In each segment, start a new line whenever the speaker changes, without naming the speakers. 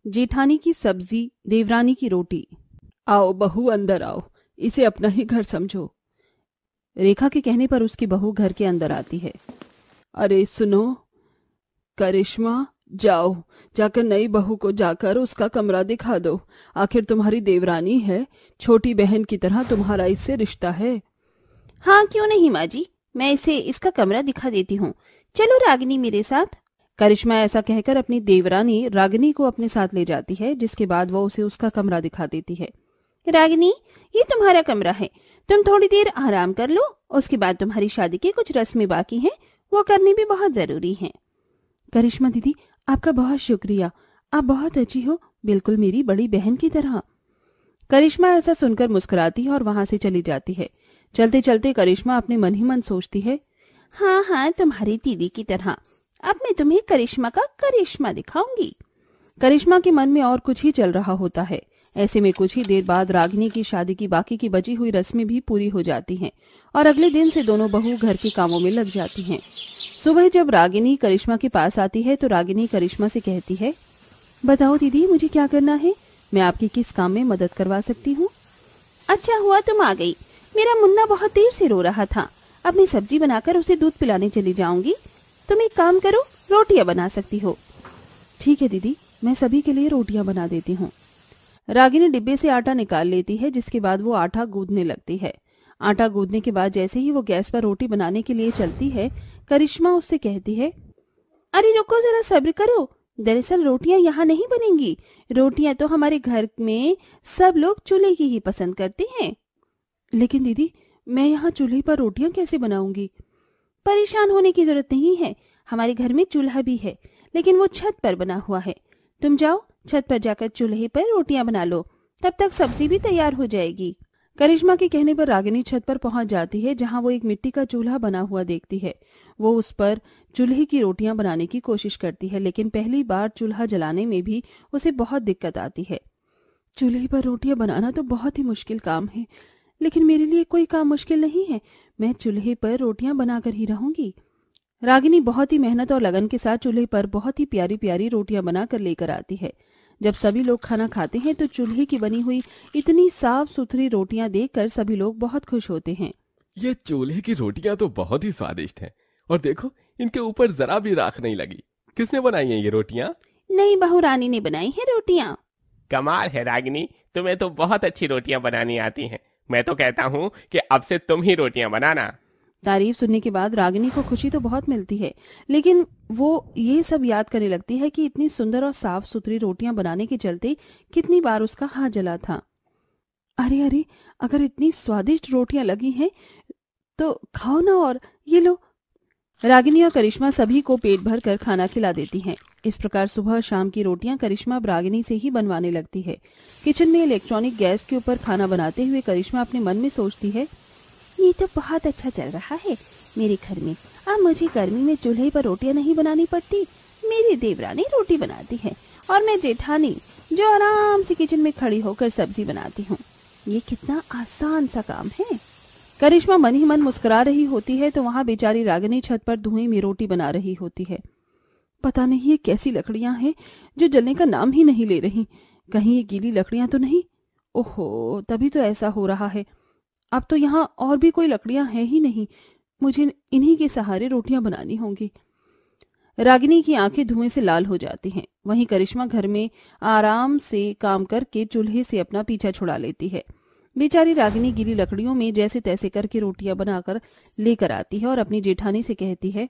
जेठानी की सब्जी, देवरानी की रोटी। आओ बहू, अंदर आओ, इसे अपना ही घर समझो। रेखा के कहने पर उसकी बहू घर के अंदर आती है। अरे सुनो करिश्मा, जाओ जाकर नई बहू को जाकर उसका कमरा दिखा दो। आखिर तुम्हारी देवरानी है, छोटी बहन की तरह तुम्हारा इससे रिश्ता है।
हाँ क्यों नहीं माँ जी, मैं इसे इसका कमरा दिखा देती हूँ। चलो रागिनी मेरे साथ।
करिश्मा ऐसा कहकर अपनी देवरानी रागिनी को अपने साथ ले जाती है, जिसके बाद वो उसे उसका कमरा दिखा देती है।
रागिनी, ये तुम्हारा कमरा है, तुम थोड़ी देर आराम कर लो, उसके बाद तुम्हारी शादी की कुछ रस्में बाकी हैं, वो करनी भी बहुत जरूरी है।
करिश्मा दीदी, आपका बहुत शुक्रिया, आप बहुत अच्छी हो, बिल्कुल मेरी बड़ी बहन की तरह। करिश्मा ऐसा सुनकर मुस्कुराती है और वहां से चली जाती है। चलते चलते करिश्मा अपने मन ही मन सोचती है,
हाँ हाँ, तुम्हारी दीदी की तरह अब मैं तुम्हें करिश्मा का करिश्मा दिखाऊंगी।
करिश्मा के मन में और कुछ ही चल रहा होता है। ऐसे में कुछ ही देर बाद रागिनी की शादी की बाकी की बची हुई रस्में भी पूरी हो जाती हैं और अगले दिन से दोनों बहू घर के कामों में लग जाती हैं। सुबह जब रागिनी करिश्मा के पास आती है तो रागिनी करिश्मा से कहती है, बताओ दीदी, मुझे क्या करना है? मैं आपकी किस काम में मदद करवा सकती हूँ?
अच्छा हुआ तुम आ गई, मेरा मुन्ना बहुत देर से रो रहा था। अब मैं सब्जी बनाकर उसे दूध पिलाने चली जाऊंगी। तुम एक काम करो, रोटियां बना सकती हो।
ठीक है दीदी, मैं सभी के लिए रोटियां बना देती हूँ। रागिनी डिब्बे से आटा निकाल लेती है, जिसके बाद वो आटा गूंदने लगती है। आटा गूंदने के बाद जैसे ही वो गैस पर रोटी बनाने के लिए चलती है, करिश्मा उससे कहती है,
अरे रुको जरा, सब्र करो। दरअसल रोटियां यहाँ नहीं बनेंगी, रोटियां तो हमारे घर में सब लोग चूल्हे की ही पसंद करते हैं।
लेकिन दीदी, मैं यहाँ चूल्हे पर रोटियां कैसे बनाऊंगी?
परेशान होने की जरूरत नहीं है, हमारे घर में चूल्हा भी है, लेकिन वो छत पर बना हुआ है। तुम जाओ, छत पर जाकर चूल्हे पर रोटियां बना लो, तब तक सब्जी भी तैयार हो जाएगी।
करिश्मा के कहने पर रागिनी छत पर पहुंच जाती है, जहां वो एक मिट्टी का चूल्हा बना हुआ देखती है। वो उस पर चूल्हे की रोटियां बनाने की कोशिश करती है, लेकिन पहली बार चूल्हा जलाने में भी उसे बहुत दिक्कत आती है। चूल्हे पर रोटियां बनाना तो बहुत ही मुश्किल काम है, लेकिन मेरे लिए कोई काम मुश्किल नहीं है, मैं चूल्हे पर रोटियां बनाकर ही रहूंगी। रागिनी बहुत ही मेहनत और लगन के साथ चूल्हे पर बहुत ही प्यारी प्यारी रोटियां बनाकर लेकर आती है। जब सभी लोग खाना खाते हैं तो चूल्हे की बनी हुई इतनी साफ सुथरी रोटियां देखकर सभी लोग बहुत खुश होते हैं।
ये चूल्हे की रोटियां तो बहुत ही स्वादिष्ट हैं, और देखो इनके ऊपर जरा भी राख नहीं लगी। किसने बनाई है ये रोटियां?
नई बहू रानी ने बनाई है रोटियां।
कमाल है रागिनी, तुम्हें तो बहुत अच्छी रोटियां बनानी आती हैं। मैं तो कहता हूँ कि अब से तुम ही रोटियां बनाना।
तारीफ सुनने के बाद रागिनी को खुशी तो बहुत मिलती है, लेकिन वो ये सब याद करने लगती है कि इतनी सुंदर और साफ सुथरी रोटियां बनाने के चलते कितनी बार उसका हाथ जला था। अरे अरे, अगर इतनी स्वादिष्ट रोटियां लगी हैं तो खाओ ना, और ये लो। रागिनी और करिश्मा सभी को पेट भर कर खाना खिला देती हैं। इस प्रकार सुबह शाम की रोटियां करिश्मा अब रागिनी से ही बनवाने लगती है। किचन में इलेक्ट्रॉनिक गैस के ऊपर खाना बनाते हुए करिश्मा अपने मन में सोचती है,
ये तो बहुत अच्छा चल रहा है मेरे घर में। अब मुझे गर्मी में चूल्हे पर रोटियां नहीं बनानी पड़ती, मेरी देवरानी रोटी बनाती है और मैं जेठानी जो आराम से किचन में खड़ी होकर सब्जी बनाती हूँ। ये कितना आसान सा काम है।
करिश्मा मन ही मन मुस्कुरा रही होती है तो वहां बेचारी रागिनी छत पर धुएं में रोटी बना रही होती है। पता नहीं ये कैसी लकड़ियां हैं जो जलने का नाम ही नहीं ले रही, कहीं ये गीली लकड़ियां तो नहीं? ओहो, तभी तो ऐसा हो रहा है। अब तो यहाँ और भी कोई लकड़ियां हैं ही नहीं, मुझे इन्हीं के सहारे रोटियां बनानी होंगी। रागिनी की आंखें धुएं से लाल हो जाती हैं। वहीं करिश्मा घर में आराम से काम करके चूल्हे से अपना पीछा छुड़ा लेती है। बेचारी रागिनी गीली लकड़ियों में जैसे तैसे करके रोटियां बनाकर लेकर आती है और अपनी जेठानी से कहती है,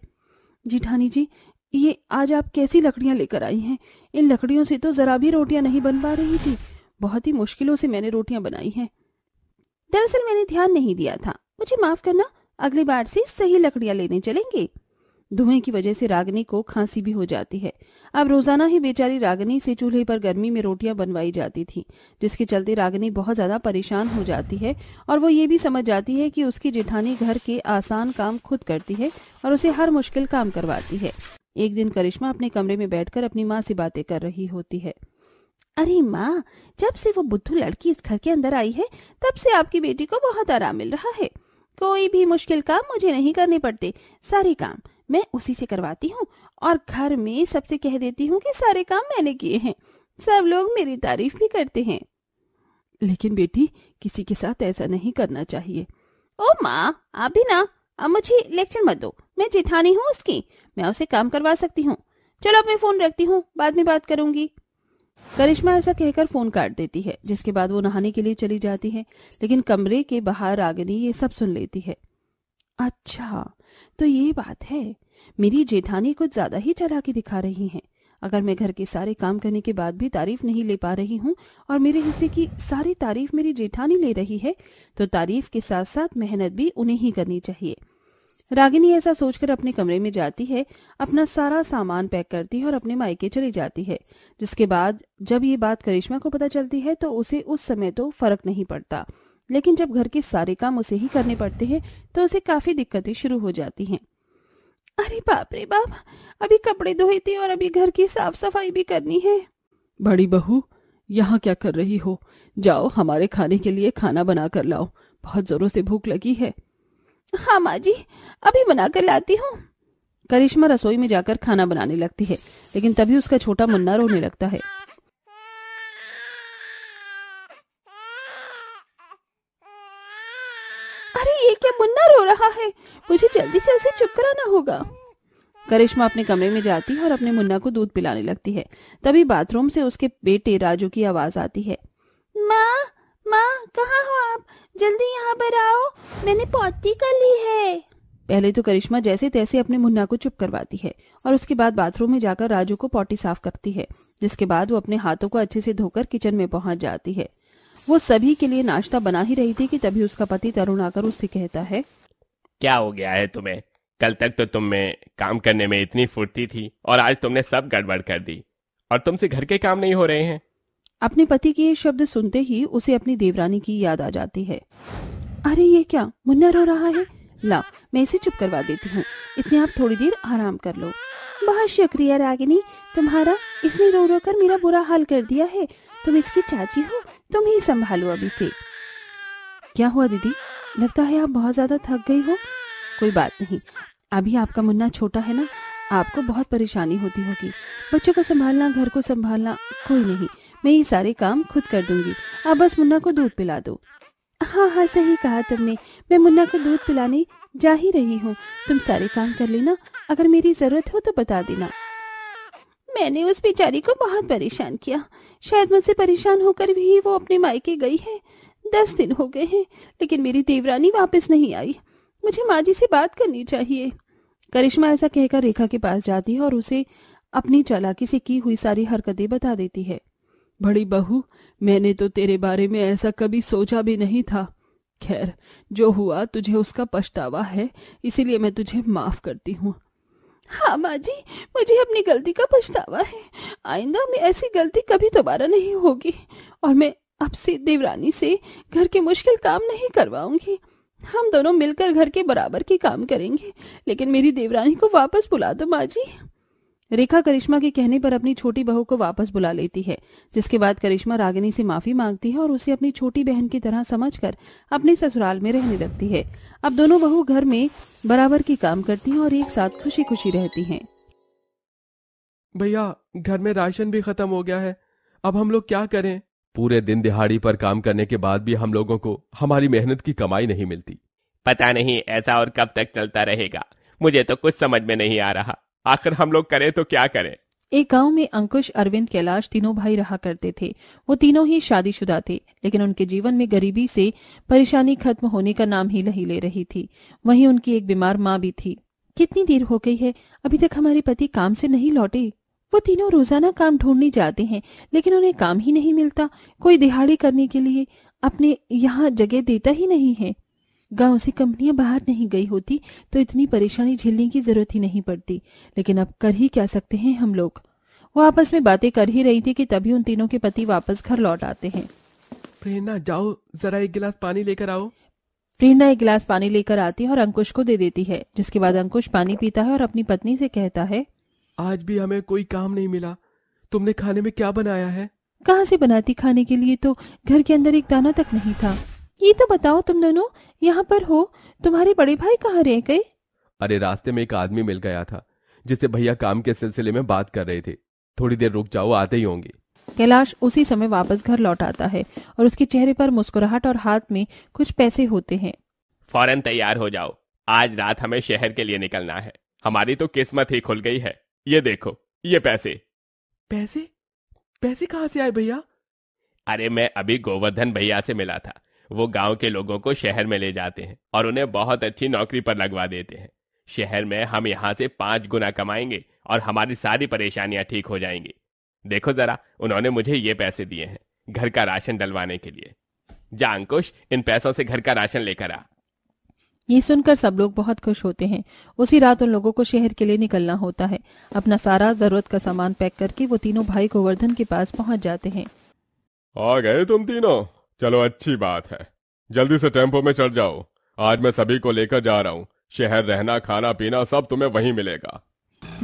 जेठानी जी, ये आज आप कैसी लकड़ियां लेकर आई हैं? इन लकड़ियों से तो जरा भी रोटियां नहीं बन पा रही थी, बहुत ही मुश्किलों से मैंने रोटियां बनाई हैं।
दरअसल मैंने ध्यान नहीं दिया था, मुझे माफ करना, अगली बार से सही लकड़ियां लेने चलेंगे।
धुएं की वजह से रागिनी को खांसी भी हो जाती है। अब रोजाना ही बेचारी रागिनी से चूल्हे पर गर्मी में रोटियां बनवाई जाती थी, जिसके चलते रागिनी बहुत ज्यादा परेशान हो जाती है और वो ये भी समझ जाती है कि उसकी जेठानी घर के आसान काम खुद करती है और उसे हर मुश्किल काम करवाती है। एक दिन करिश्मा अपने कमरे में बैठकर अपनी माँ से बातें कर रही होती है।
अरे माँ, जब से वो बुद्धू लड़की इस घर के अंदर आई है तब से आपकी बेटी को बहुत आराम मिल रहा है। कोई भी मुश्किल काम मुझे नहीं करने पड़ते, सारे काम मैं उसी से करवाती हूँ और घर में सबसे कह देती हूँ कि सारे काम मैंने किए हैं। सब लोग मेरी तारीफ भी करते हैं।
लेकिन बेटी, किसी के साथ ऐसा नहीं करना चाहिए।
ओ माँ, आप भी ना, अब मुझे लेक्चर मत दो। मैं जेठानी हूँ उसकी, मैं उसे काम करवा सकती हूँ। चलो अब मैं फोन रखती हूँ, बाद में बात करूंगी।
करिश्मा ऐसा कहकर फोन काट देती है, जिसके बाद वो नहाने के लिए चली जाती है। लेकिन कमरे के बाहर रागिनी ये सब सुन लेती है। अच्छा, तो ये बात है, मेरी जेठानी कुछ ज्यादा ही चालाकी दिखा रही हैं। अगर मैं घर के सारे काम करने के बाद भी तारीफ नहीं ले पा रही हूँ और मेरे हिस्से की सारी तारीफ मेरी जेठानी ले रही है, तो तारीफ के साथ साथ मेहनत भी उन्हें ही करनी चाहिए। रागिनी ऐसा सोचकर अपने कमरे में जाती है, अपना सारा सामान पैक करती है और अपने मायके चली जाती है। जिसके बाद जब ये बात करिश्मा को पता चलती है तो उसे उस समय तो फर्क नहीं पड़ता, लेकिन जब घर के सारे काम उसे ही करने पड़ते हैं तो उसे काफी दिक्कतें शुरू हो जाती हैं।
अरे बाप रे बाप, अभी कपड़े धोए थे और अभी घर की साफ सफाई भी करनी है।
बड़ी बहू, यहाँ क्या कर रही हो? जाओ हमारे खाने के लिए खाना बना कर लाओ, बहुत जोरों से भूख लगी है।
हाँ माँ जी, अभी बना कर लाती हूँ।
करिश्मा रसोई में जाकर खाना बनाने लगती है, लेकिन तभी उसका छोटा मुन्ना रोने लगता है।
अरे ये क्या, मुन्ना रो रहा है, मुझे जल्दी से उसे चुप कराना होगा।
करिश्मा अपने कमरे में जाती है और अपने मुन्ना को दूध पिलाने लगती है। तभी बाथरूम से उसके बेटे राजू की आवाज आती है।
माँ, माँ कहाँ हो आप? जल्दी यहाँ पर आओ, मैंने पॉटी कर ली है।
पहले तो करिश्मा जैसे तैसे अपने मुन्ना को चुप करवाती है और उसके बाद बाथरूम में जाकर राजू को पॉटी साफ करती है। जिसके बाद वो अपने हाथों को अच्छे से धोकर किचन में पहुंच जाती है। वो सभी के लिए नाश्ता बना ही रही थी कि तभी उसका पति तरुण आकर उससे कहता है,
क्या हो गया है तुम्हें? कल तक तो तुम में काम करने में इतनी फुर्ती थी और आज तुमने सब गड़बड़ कर दी और तुमसे घर के काम नहीं हो रहे हैं।
अपने पति के ये शब्द सुनते ही उसे अपनी देवरानी की याद आ जाती है। अरे ये क्या, मुन्ना रो रहा है, ला मैं इसे चुप करवा देती हूँ, इतने आप थोड़ी देर आराम कर लो।
बहुत शुक्रिया रागिनी, तुम्हारा, इसने रो रो कर मेरा बुरा हाल कर दिया है। तुम इसकी चाची हो, तुम ही संभालो अभी से।
क्या हुआ दीदी, लगता है आप बहुत ज्यादा थक गई हो। कोई बात नहीं, अभी आपका मुन्ना छोटा है ना, आपको बहुत परेशानी होती होगी। बच्चों को संभालना, घर को संभालना, कोई नहीं, मैं ये सारे काम खुद कर दूंगी। आप बस मुन्ना को दूध पिला दो।
हाँ हाँ, सही कहा तुमने, मैं मुन्ना को दूध पिलाने जा ही रही हूँ। तुम सारे काम कर लेना, अगर मेरी जरूरत हो तो बता देना। मैंने उस बेचारी को बहुत परेशान किया, शायद मुझसे परेशान होकर भी वो अपने मायके गई है। 10 दिन हो गए हैं, लेकिन मेरी देवरानी वापस नहीं आई। मुझे माँ जी से बात करनी चाहिए।
करिश्मा ऐसा कहकर रेखा के पास जाती है और उसे अपनी चालाकी से की हुई सारी हरकतें बता देती है। बड़ी बहू, मैंने तो तेरे बारे में ऐसा कभी सोचा भी नहीं था। खैर, जो हुआ तुझे उसका पछतावा है, इसीलिए मैं तुझे माफ करती हूँ।
हाँ माँ जी, मुझे अपनी गलती का पछतावा है। आइंदा में ऐसी गलती कभी दोबारा नहीं होगी और मैं अब से देवरानी से घर के मुश्किल काम नहीं करवाऊंगी। हम दोनों मिलकर घर के बराबर के काम करेंगे, लेकिन मेरी देवरानी को वापस बुला दो माँ जी।
रेखा करिश्मा के कहने पर अपनी छोटी बहू को वापस बुला लेती है। जिसके बाद करिश्मा रागिनी से माफी मांगती है और उसे अपनी छोटी बहन की तरह समझकर अपने ससुराल में रहने लगती है। अब दोनों बहू घर में बराबर की काम करती हैं और एक साथ खुशी खुशी रहती हैं।
भैया, घर में राशन भी खत्म हो गया है, अब हम लोग क्या करें? पूरे दिन दिहाड़ी पर काम करने के बाद भी हम लोगों को हमारी मेहनत की कमाई नहीं मिलती।
पता नहीं ऐसा और कब तक चलता रहेगा, मुझे तो कुछ समझ में नहीं आ रहा। आखिर हम लोग करें तो क्या करें?
एक गांव में अंकुश, अरविंद, कैलाश तीनों भाई रहा करते थे। वो तीनों ही शादीशुदा थे, लेकिन उनके जीवन में गरीबी से परेशानी खत्म होने का नाम ही नहीं ले रही थी। वहीं उनकी एक बीमार माँ भी थी। कितनी देर हो गई है, अभी तक हमारे पति काम से नहीं लौटे। वो तीनों रोजाना काम ढूंढने जाते हैं, लेकिन उन्हें काम ही नहीं मिलता। कोई दिहाड़ी करने के लिए अपने यहाँ जगह देता ही नहीं है। गांव से कंपनियां बाहर नहीं गई होती तो इतनी परेशानी झेलने की जरूरत ही नहीं पड़ती, लेकिन अब कर ही क्या सकते हैं हम लोग। वो आपस में बातें कर ही रही थी कि तभी उन तीनों के पति वापस घर लौट आते हैं।
प्रेरणा, जाओ जरा एक गिलास पानी लेकर आओ।
प्रेरणा एक गिलास पानी लेकर आती है और अंकुश को दे देती है। जिसके बाद अंकुश पानी पीता है और अपनी पत्नी से कहता है,
आज भी हमें कोई काम नहीं मिला, तुमने खाने में क्या बनाया है?
कहाँ से बनाती, खाने के लिए तो घर के अंदर एक दाना तक नहीं था। ये तो बताओ, तुम दोनों यहाँ पर हो, तुम्हारे बड़े भाई कहाँ रह गए?
अरे रास्ते में एक आदमी मिल गया था जिससे भैया काम के सिलसिले में बात कर रहे थे। थोड़ी देर रुक जाओ, आते ही होंगे।
कैलाश उसी समय वापस घर लौट आता है और उसके चेहरे पर मुस्कुराहट और हाथ में कुछ पैसे होते हैं।
फौरन तैयार हो जाओ, आज रात हमें शहर के लिए निकलना है। हमारी तो किस्मत ही खुल गई है। ये देखो, ये पैसे।
पैसे? पैसे कहाँ से आए भैया?
अरे मैं अभी गोवर्धन भैया से मिला था। वो गांव के लोगों को शहर में ले जाते हैं और उन्हें बहुत अच्छी नौकरी पर लगवा देते हैं। शहर में हम यहाँ से 5 गुना कमाएंगे और हमारी सारी परेशानियां ठीक हो जाएंगी। देखो जरा, उन्होंने मुझे ये पैसे दिए हैं घर का राशन डलवाने के लिए। जा अंकुश, इन पैसों से घर का राशन लेकर आ।
ये सुनकर सब लोग बहुत खुश होते हैं। उसी रात उन लोगों को शहर के लिए निकलना होता है। अपना सारा जरूरत का सामान पैक करके वो तीनों भाई गोवर्धन के पास पहुंच जाते हैं।
आ गए तुम तीनों? चलो अच्छी बात है, जल्दी से टेम्पो में चढ़ जाओ। आज मैं सभी को लेकर जा रहा हूँ। शहर रहना खाना पीना सब तुम्हें वहीं मिलेगा।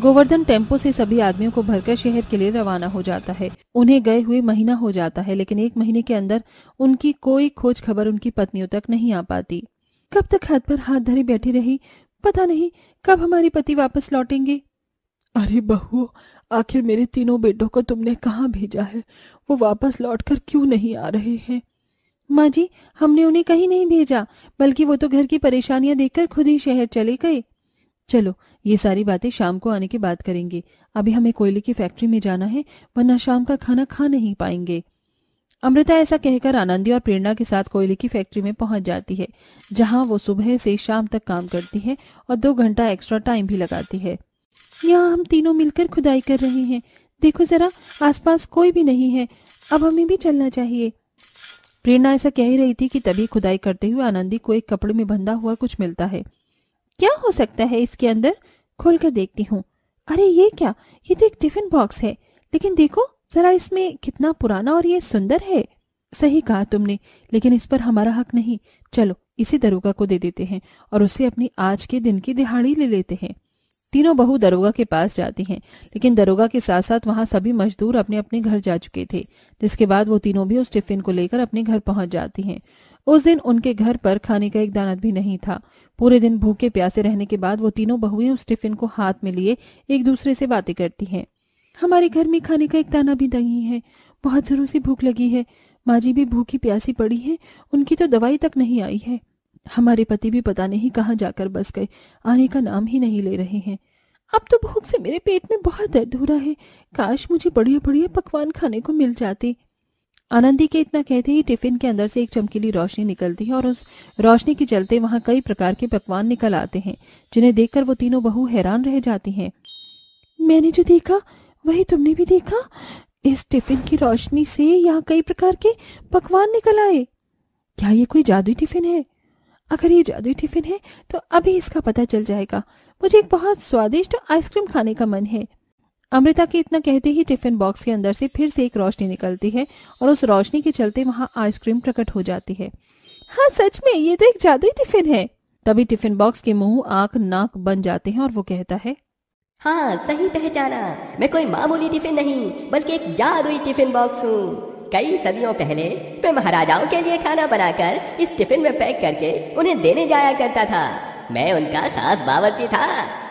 गोवर्धन टेम्पो से सभी आदमियों को भरकर शहर के लिए रवाना हो जाता है। उन्हें गए हुए महीना हो जाता है, लेकिन 1 महीने के अंदर उनकी कोई खोज खबर उनकी पत्नियों तक नहीं आ पाती। कब तक हाथ पर हाथ धरे बैठी रही, पता नहीं कब हमारे पति वापस लौटेंगे। अरे बहू, आखिर मेरे तीनों बेटों को तुमने कहाँ भेजा है? वो वापस लौटकर क्यों नहीं आ रहे हैं? माँ जी, हमने उन्हें कहीं नहीं भेजा, बल्कि वो तो घर की परेशानियां देखकर खुद ही शहर चले गए। चलो, ये सारी बातें शाम को आने के बाद करेंगे। अभी हमें कोयले की फैक्ट्री में जाना है, वरना शाम का खाना खा नहीं पाएंगे। अमृता ऐसा कहकर आनंदी और प्रेरणा के साथ कोयले की फैक्ट्री में पहुंच जाती है, जहां वो सुबह से शाम तक काम करती है और 2 घंटा एक्स्ट्रा टाइम भी लगाती है। यहाँ हम तीनों मिलकर खुदाई कर रहे हैं। देखो जरा, आसपास कोई भी नहीं है। अब हमें भी चलना चाहिए। प्रेरणा ऐसा कह ही रही थी कि तभी खुदाई करते हुए आनंदी को एक कपड़े में बंधा हुआ कुछ मिलता है। क्या हो सकता है इसके अंदर? खोलकर देखती हूँ। अरे ये क्या? ये तो एक टिफिन बॉक्स है, लेकिन देखो जरा इसमें कितना पुराना और ये सुंदर है। सही कहा तुमने, लेकिन इस पर हमारा हक नहीं। चलो इसे दरोगा को दे देते हैं और उससे अपनी आज के दिन की दिहाड़ी ले लेते हैं। तीनों बहू दरोगा के पास जाती हैं, लेकिन दरोगा के साथ साथ वहां सभी मजदूर अपने अपने घर जा चुके थे, जिसके बाद वो तीनों भी उस टिफिन को लेकर अपने घर पहुंच जाती हैं। उस दिन उनके घर पर खाने का एक दाना भी नहीं था। पूरे दिन भूखे प्यासे रहने के बाद वो तीनों बहुएं उस टिफिन को हाथ में लिए एक दूसरे से बातें करती हैं। हमारे घर में खाने का एक दाना भी नहीं है, बहुत जोरों से भूख लगी है। माँ जी भी भूखी प्यासी पड़ी है, उनकी तो दवाई तक नहीं आई है। हमारे पति भी पता नहीं कहाँ जाकर बस गए, आने का नाम ही नहीं ले रहे हैं। अब तो भूख से मेरे पेट में बहुत दर्द हो रहा है। काश मुझे बढ़िया बढ़िया पकवान खाने को मिल जाते। आनंदी के इतना कहते ही टिफिन के अंदर से एक चमकीली रोशनी निकलती है और उस रोशनी के चलते वहां कई प्रकार के पकवान निकल आते हैं, जिन्हें देखकर वो तीनों बहू हैरान रह जाती हैं। मैंने जो देखा वही तुमने भी देखा? इस टिफिन की रोशनी से यहाँ कई प्रकार के पकवान निकल आए। क्या ये कोई जादुई टिफिन है? अगर ये जादुई टिफिन है तो अभी इसका पता चल जाएगा। मुझे एक बहुत स्वादिष्ट आइसक्रीम खाने का मन है। अमृता के इतना कहते ही टिफिन बॉक्स के अंदर से फिर से एक रोशनी निकलती है और उस रोशनी के चलते वहां आइसक्रीम प्रकट हो जाती है। हाँ सच में, ये तो एक जादुई टिफिन है। तभी टिफिन बॉक्स के मुंह आंख नाक बन जाते हैं और वो कहता है,
हाँ सही पहचाना, मैं कोई मामूली टिफिन नहीं बल्कि एक जादुई टिफिन बॉक्स हूँ। कई सदियों पहले मैं महाराजाओं के लिए खाना बनाकर इस टिफिन में पैक करके उन्हें देने जाया करता था। मैं उनका खास बावर्ची था,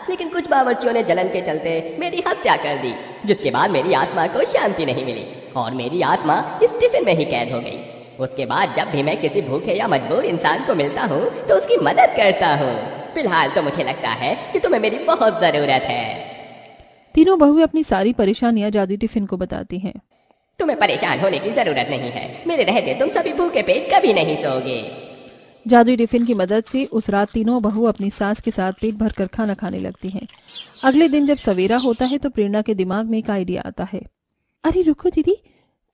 लेकिन कुछ बावर्चियों ने जलन के चलते मेरी हत्या कर दी, जिसके बाद मेरी आत्मा को शांति नहीं मिली और मेरी आत्मा इस टिफिन में ही कैद हो गई। उसके बाद जब भी मैं किसी भूखे या मजबूर इंसान को मिलता हूँ तो उसकी मदद करता हूँ। फिलहाल तो मुझे लगता है कि तुम्हें मेरी बहुत जरूरत है।
तीनों बहुएं अपनी सारी परेशानियां जादुई टिफिन को बताती हैं।
तुम्हें परेशान होने की जरूरत नहीं है, मेरे रहते तुम सभी भूखे पेट कभी नहीं सोओगे।
जादुई टिफिन की मदद से उस रात तीनों बहू अपनी सास के साथ पेट भरकर खाना खाने लगती हैं। अगले दिन जब सवेरा होता है तो प्रेरणा के दिमाग में एक आइडिया आता है। अरे रुको दीदी,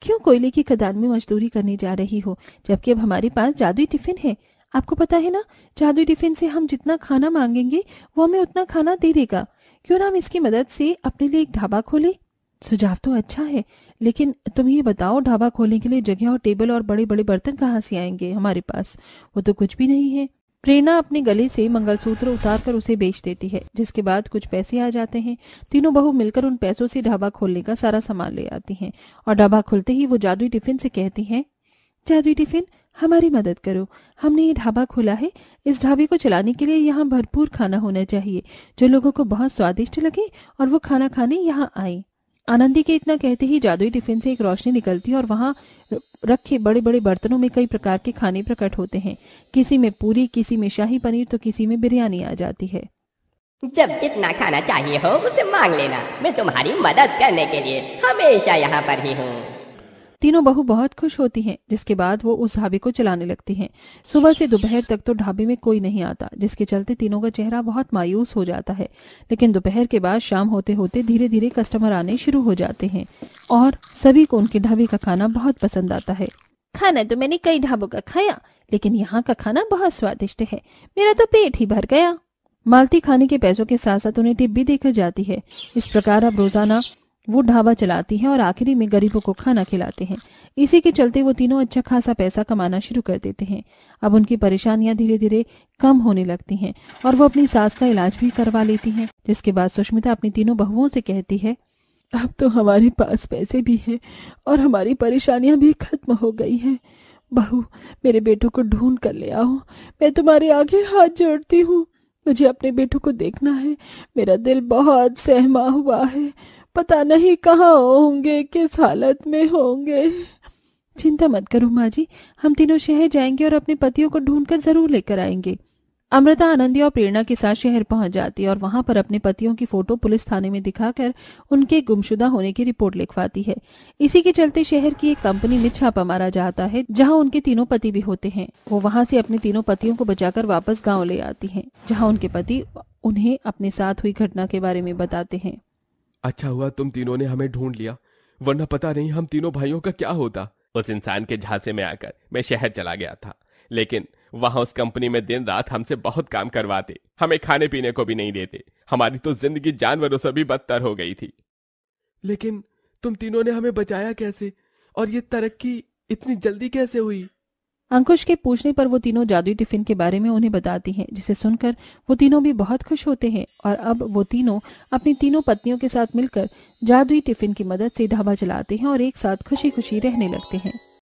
क्यों कोयले की खदान में मजदूरी करने जा रही हो, जबकि अब हमारे पास जादुई टिफिन है। आपको पता है ना, जादुई टिफिन से हम जितना खाना मांगेंगे वो हमें उतना खाना दे देगा। क्यों ना हम इसकी मदद से अपने लिए एक ढाबा खोले? सुझाव तो अच्छा है, लेकिन तुम ये बताओ, ढाबा खोलने के लिए जगह और टेबल और बड़े बड़े बर्तन कहाँ से आएंगे? हमारे पास वो तो कुछ भी नहीं है। प्रेरणा अपने गले से मंगलसूत्र उतारकर उसे बेच देती है, जिसके बाद कुछ पैसे आ जाते हैं। तीनों बहू मिलकर उन पैसों से ढाबा खोलने का सारा सामान ले आती हैं और ढाबा खुलते ही वो जादुई टिफिन से कहती हैं, जादुई टिफिन हमारी मदद करो, हमने ये ढाबा खोला है। इस ढाबे को चलाने के लिए यहाँ भरपूर खाना होना चाहिए, जो लोगों को बहुत स्वादिष्ट लगे और वो खाना खाने यहाँ आए। आनंदी के इतना कहते ही जादुई टिफिन से एक रोशनी निकलती है और वहां रखे बड़े बड़े बर्तनों में कई प्रकार के खाने प्रकट होते हैं। किसी में पूरी, किसी में शाही पनीर, तो किसी में बिरयानी आ जाती है।
जब जितना खाना चाहिए हो मुझसे मांग लेना, मैं तुम्हारी मदद करने के लिए हमेशा यहाँ पर ही हूँ।
तीनों बहू बहुत खुश होती हैं, जिसके बाद वो उस ढाबे को चलाने लगती हैं। सुबह से दोपहर तक तो ढाबे में कोई नहीं आता, जिसके चलते तीनों का चेहरा बहुत मायूस हो जाता है। लेकिन दोपहर के बाद शाम होते होते धीरे धीरे कस्टमर आने शुरू हो जाते हैं और सभी को उनके ढाबे का खाना बहुत पसंद आता है।
खाना तो मैंने कई ढाबों का खाया, लेकिन यहाँ का खाना बहुत स्वादिष्ट है। मेरा तो पेट ही भर गया।
मालती खाने के पैसों के साथ साथ उन्हें टिप भी देकर जाती है। इस प्रकार अब रोजाना वो ढाबा चलाती हैं और आखिरी में गरीबों को खाना खिलाते हैं। इसी के चलते वो तीनों अच्छा खासा पैसा कमाना शुरू कर देते हैं। अब उनकी परेशानियां धीरे धीरे कम होने लगती हैं और वो अपनी सास का इलाज भी करवा लेती हैं। जिसके बाद सुष्मिता अपनी तीनों बहुओं से कहती है, अब तो हमारे पास पैसे भी हैं और हमारी परेशानियां भी खत्म हो गई हैं। बहू, मेरे बेटों को ढूंढ कर ले आओ। मैं तुम्हारे आगे हाथ जोड़ती हूँ। मुझे अपने बेटों को देखना है। मेरा दिल बहुत सहमा हुआ है। पता नहीं कहाँ होंगे, किस हालत में होंगे। चिंता मत करो माँ जी, हम तीनों शहर जाएंगे और अपने पतियों को ढूंढकर जरूर लेकर आएंगे। अमृता, आनंदी और प्रेरणा के साथ शहर पहुंच जाती है और वहां पर अपने पतियों की फोटो पुलिस थाने में दिखाकर उनके गुमशुदा होने की रिपोर्ट लिखवाती है। इसी के चलते शहर की एक कंपनी में छापा मारा जाता है, जहां उनके तीनों पति भी होते हैं। वो वहां से अपने तीनों पतियों को बचाकर वापस गाँव ले आती है, जहाँ उनके पति उन्हें अपने साथ हुई घटना के बारे में बताते हैं।
अच्छा हुआ तुम तीनों ने हमें ढूंढ लिया, वरना पता नहीं हम तीनों भाइयों का क्या होता। उस इंसान के झांसे में आकर मैं शहर चला गया था, लेकिन वहां उस कंपनी में दिन रात हमसे बहुत काम करवाते, हमें खाने पीने को भी नहीं देते। हमारी तो जिंदगी जानवरों से भी बदतर हो गई थी। लेकिन तुम तीनों ने हमें बचाया कैसे, और ये तरक्की इतनी जल्दी कैसे हुई?
अंकुश के पूछने पर वो तीनों जादुई टिफिन के बारे में उन्हें बताती हैं, जिसे सुनकर वो तीनों भी बहुत खुश होते हैं और अब वो तीनों अपनी तीनों पत्नियों के साथ मिलकर जादुई टिफिन की मदद से ढाबा चलाते हैं और एक साथ खुशी खुशी रहने लगते हैं।